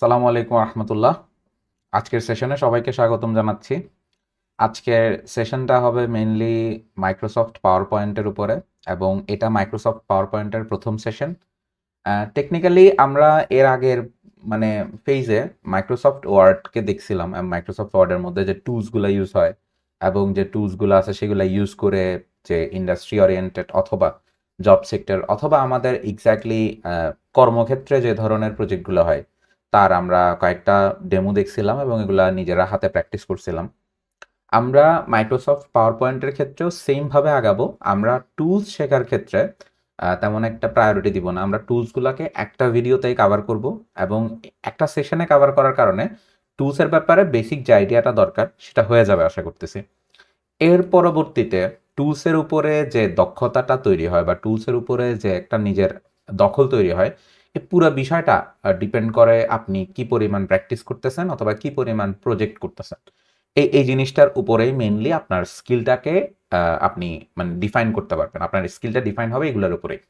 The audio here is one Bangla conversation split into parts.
আসসালামু আলাইকুম রহমতুল্লাহ। আজকের সেশনে সবাইকে স্বাগতম জানাচ্ছি। আজকের সেশনটা হবে মেইনলি মাইক্রোসফট পাওয়ার পয়েন্টের উপরে, এবং এটা মাইক্রোসফট পাওয়ার পয়েন্টের প্রথম সেশন। টেকনিক্যালি আমরা এর আগের মানে ফেজে মাইক্রোসফট ওয়ার্ডকে দেখছিলাম। মাইক্রোসফট ওয়ার্ডের মধ্যে যে টুলসগুলো ইউজ হয় এবং যে টুলসগুলো আছে সেগুলো ইউজ করে যে ইন্ডাস্ট্রি ওরিয়েন্টেড অথবা জব সেক্টর অথবা আমাদের এক্স্যাক্টলি কর্মক্ষেত্রে যে ধরনের প্রজেক্টগুলো হয় তার আমরা কয়েকটা ডেমো দেখছিলাম এবং এগুলা নিজেরা হাতে প্র্যাকটিস করছিলাম। আমরা মাইক্রোসফট পাওয়ার পয়েন্টের ক্ষেত্রেও সেমভাবে আগাবো। আমরা টুলস শেখার ক্ষেত্রে তেমন একটা প্রায়োরিটি দিব না। আমরা টুলসগুলোকে একটা ভিডিওতেই কাভার করব এবং একটা সেশনে কাভার করার কারণে টুলসের ব্যাপারে বেসিক যে আইডিয়াটা দরকার সেটা হয়ে যাবে আশা করতেছি। এর পরবর্তীতে টুলসের উপরে যে দক্ষতাটা তৈরি হয় বা টুলসের উপরে যে একটা নিজের দখল তৈরি হয়, এই পুরো বিষয়টা ডিপেন্ড করে আপনি কি পরিমাণ প্র্যাকটিস করতেছেন অথবা কি পরিমাণ প্রজেক্ট করতেছেন। এই জিনিসটার উপরেই মেইনলি আপনার স্কিলটাকে আপনি মানে ডিফাইন করতে পারবেন। আপনার স্কিলটা ডিফাইন হবে এগুলোর উপরেই।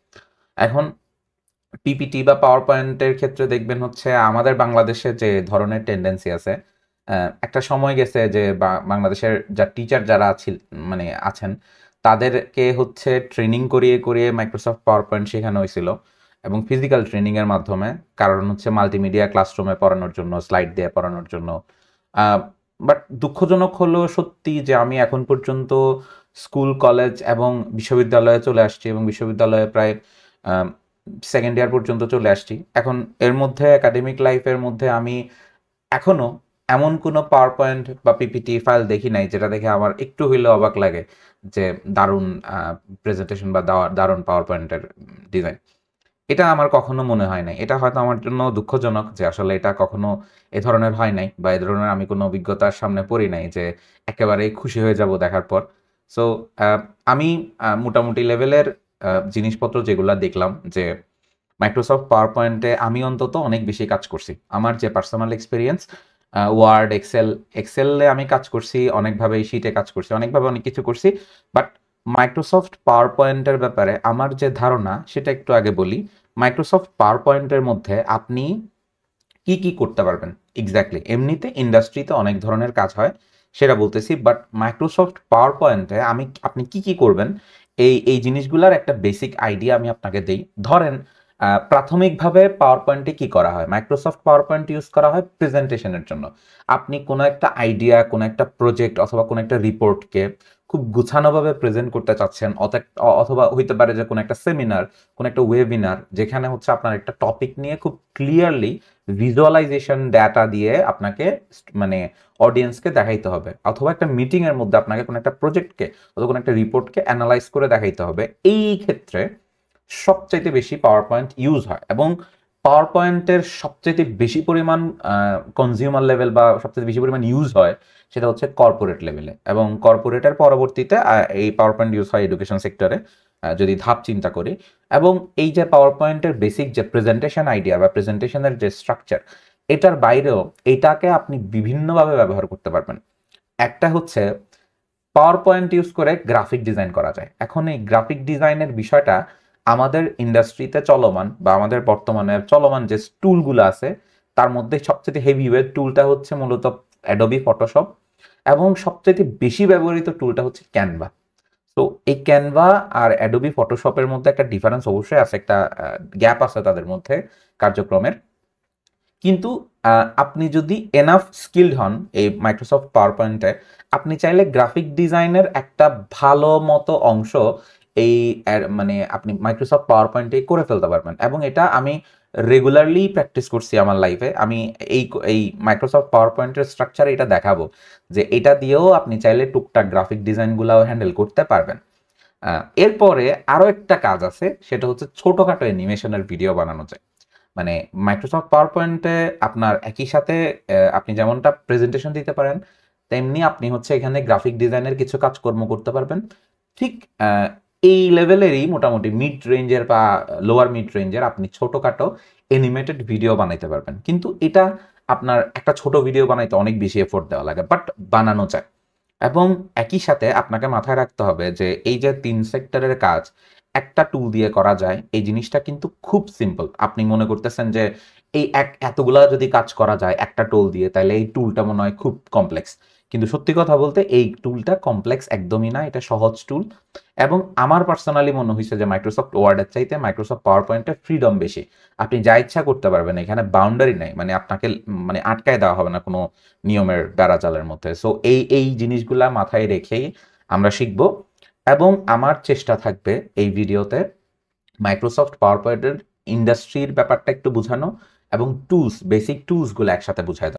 এখন পিপিটি বা পাওয়ার পয়েন্টের ক্ষেত্রে দেখবেন হচ্ছে আমাদের বাংলাদেশে যে ধরনের টেন্ডেন্সি আছে, একটা সময় গেছে যে বাংলাদেশের যা টিচার যারা মানে আছেন তাদেরকে হচ্ছে ট্রেনিং করিয়ে করিয়ে মাইক্রোসফট পাওয়ার পয়েন্ট শেখানো হয়েছিল এবং ফিজিক্যাল ট্রেনিংয়ের মাধ্যমে। কারণ হচ্ছে মাল্টিমিডিয়া ক্লাসরুমে পড়ানোর জন্য, স্লাইড দিয়ে পড়ানোর জন্য। বাট দুঃখজনক হলো সত্যি যে আমি এখন পর্যন্ত স্কুল, কলেজ এবং বিশ্ববিদ্যালয়ে চলে আসছি এবং বিশ্ববিদ্যালয়ে প্রায় সেকেন্ড ইয়ার পর্যন্ত চলে আসছি। এখন এর মধ্যে একাডেমিক লাইফের মধ্যে আমি এখনো এমন কোনো পাওয়ার পয়েন্ট বা পিপিটি ফাইল দেখি নাই যেটা দেখে আমার একটু হইলেও অবাক লাগে যে দারুণ প্রেজেন্টেশন বা দারুণ পাওয়ার পয়েন্টের ডিজাইন। এটা আমার কখনো মনে হয় নাই। এটা হয়তো আমার জন্য দুঃখজনক যে আসলে এটা কখনো এ ধরনের হয় নাই বা এ ধরনের আমি কোনো অভিজ্ঞতার সামনে পড়ি নাই যে একেবারেই খুশি হয়ে যাব দেখার পর। সো আমি মোটামুটি লেভেলের জিনিসপত্র যেগুলা দেখলাম যে মাইক্রোসফট পাওয়ার পয়েন্টে আমি অন্তত অনেক বেশি কাজ করছি। আমার যে পার্সোনাল এক্সপেরিয়েন্স, ওয়ার্ড, এক্সেলে আমি কাজ করছি অনেকভাবে, শিটে কাজ করছি অনেকভাবে, অনেক কিছু করছি। বাট মাইক্রোসফট পাওয়ার পয়েন্টের ব্যাপারে আমার যে ধারণা সেটা একটু আগে বলি। মাইক্রোসফট পাওয়ার পয়েন্টের মধ্যে আপনি কি কি করতে পারবেন এক্স্যাক্টলি, এমনিতে ইন্ডাস্ট্রিতে অনেক ধরনের কাজ হয় সেটা বলতেছি, বাট মাইক্রোসফট পাওয়ার পয়েন্টে আপনি কি কি করবেন এই জিনিসগুলোর একটা বেসিক আইডিয়া আমি আপনাকে দেই। ধরেন প্রাথমিকভাবে পাওয়ার পয়েন্টে কি করা হয়, মাইক্রোসফট পাওয়ার পয়েন্ট ইউজ করা হয় প্রেজেন্টেশনের জন্য। আপনি কোনো একটা আইডিয়া, কোনো একটা প্রজেক্ট অথবা কোনো একটা রিপোর্টকে খুব গুছানোভাবে প্রেজেন্ট করতে চাচ্ছেন, অথবা হইতে পারে যে কোনো একটা সেমিনার, কোনো একটা ওয়েবিনার যেখানে হচ্ছে আপনার একটা টপিক নিয়ে খুব ক্লিয়ারলি ভিজুয়ালাইজেশন ডাটা দিয়ে আপনাকে মানে অডিয়েন্সকে দেখাইতে হবে, অথবা একটা মিটিং এর মধ্যে আপনাকে কোনো একটা প্রজেক্টকে অথবা কোনো একটা রিপোর্টকে অ্যানালাইজ করে দেখাইতে হবে। এই ক্ষেত্রে সবচাইতে বেশি পাওয়ার পয়েন্ট ইউজ হয় এবং পাওয়ার পয়েন্টের সবচাইতে বেশি পরিমাণ কনজিউমার লেভেল বা সবচেয়ে বেশি পরিমাণ ইউজ হয় সেটা হচ্ছে কর্পোরেট লেভেলে, এবং কর্পোরেটের পরবর্তীতে এই পাওয়ার পয়েন্ট ইউজ হয় এডুকেশন সেক্টরে, যদি ধাপ চিন্তা করি। এবং এই যে পাওয়ার পয়েন্টের বেসিক যে প্রেজেন্টেশন আইডিয়া বা প্রেজেন্টেশনের যে স্ট্রাকচার, এটার বাইরেও এটাকে আপনি বিভিন্নভাবে ব্যবহার করতে পারবেন। একটা হচ্ছে পাওয়ার পয়েন্ট ইউজ করে গ্রাফিক ডিজাইন করা যায়। এখন এই গ্রাফিক ডিজাইনের বিষয়টা আমাদের ইন্ডাস্ট্রিতে চলমান বা আমাদের বর্তমানে চলমান যে টুলগুলো আছে তার মধ্যে সবচেয়ে হেভি ওয়েট টুলটা হচ্ছে মূলত অ্যাডোবি ফটোশপ, এবং সবচেয়ে বেশি ব্যবহৃত টুলটা হচ্ছে ক্যানভা। তো এই ক্যানভা আর অ্যাডোবি ফটোশপের মধ্যে একটা ডিফারেন্স অবশ্যই আছে, একটা গ্যাপ আছে তাদের মধ্যে কার্যক্রমের। কিন্তু আপনি যদি এনাফ স্কিলড হন এই মাইক্রোসফট পাওয়ার পয়েন্টে, আপনি চাইলে গ্রাফিক ডিজাইনের একটা ভালো মতো অংশ এই মানে আপনি মাইক্রোসফট পাওয়ার পয়েন্টে করে ফেলতে পারবেন। এবং এটা আমি রেগুলারলি প্র্যাকটিস করছি আমার লাইফে। আমি এই এই মাইক্রোসফট পাওয়ার পয়েন্টের স্ট্রাকচার এটা দেখাবো যে এটা দিয়েও আপনি চাইলে টুকটাক গ্রাফিক ডিজাইনগুলোও হ্যান্ডেল করতে পারবেন। এরপরে আরও একটা কাজ আছে, সেটা হচ্ছে ছোটোখাটো অ্যানিমেশনের ভিডিও বানানো যায়। মানে মাইক্রোসফট পাওয়ার পয়েন্টে আপনার একই সাথে আপনি যেমনটা প্রেজেন্টেশন দিতে পারেন, তেমনি আপনি হচ্ছে এখানে গ্রাফিক ডিজাইনের কিছু কাজকর্ম করতে পারবেন। ঠিক এই লেভেলেরই মোটামুটি মিড রেঞ্জের বা লোয়ার মিড রেঞ্জের আপনি ছোটোখাটো অ্যানিমেটেড ভিডিও বানাইতে পারবেন। কিন্তু এটা আপনার একটা ছোট ভিডিও বানাইতে অনেক বেশি এফোর্ট দেওয়া লাগে, বাট বানানো যায়। এবং একই সাথে আপনাকে মাথায় রাখতে হবে যে এই যে ৩ সেক্টরের কাজ একটা টুল দিয়ে করা যায়, এই জিনিসটা কিন্তু খুব সিম্পল। আপনি মনে করতেছেন যে এতগুলা যদি কাজ করা যায় একটা টুল দিয়ে, তাহলে এই টুলটা মনে হয় খুব কমপ্লেক্স। কিন্তু সত্যি কথা বলতে এই টুলটা কমপ্লেক্স একদমই না, এটা সহজ টুল। এবং আমার পার্সোনালি মনে হয়েছে যে মাইক্রোসফট ওয়ার্ডের চাইতে মাইক্রোসফট পাওয়ার পয়েন্টের ফ্রিডম বেশি। আপনি যা ইচ্ছা করতে পারবেন, এখানে বাউন্ডারি নাই, মানে আপনাকে মানে আটকায় দেওয়া হবে না কোনো নিয়মের বেড়াজালের মধ্যে। সো এই জিনিসগুলা মাথায় রেখেই আমরা শিখব। এবং আমার চেষ্টা থাকবে এই ভিডিওতে মাইক্রোসফট পাওয়ার পয়েন্টের ইন্ডাস্ট্রির ব্যাপারটা একটু বোঝানো এবং বেসিক টুলসগুলো একসাথে বুঝায় দেওয়া।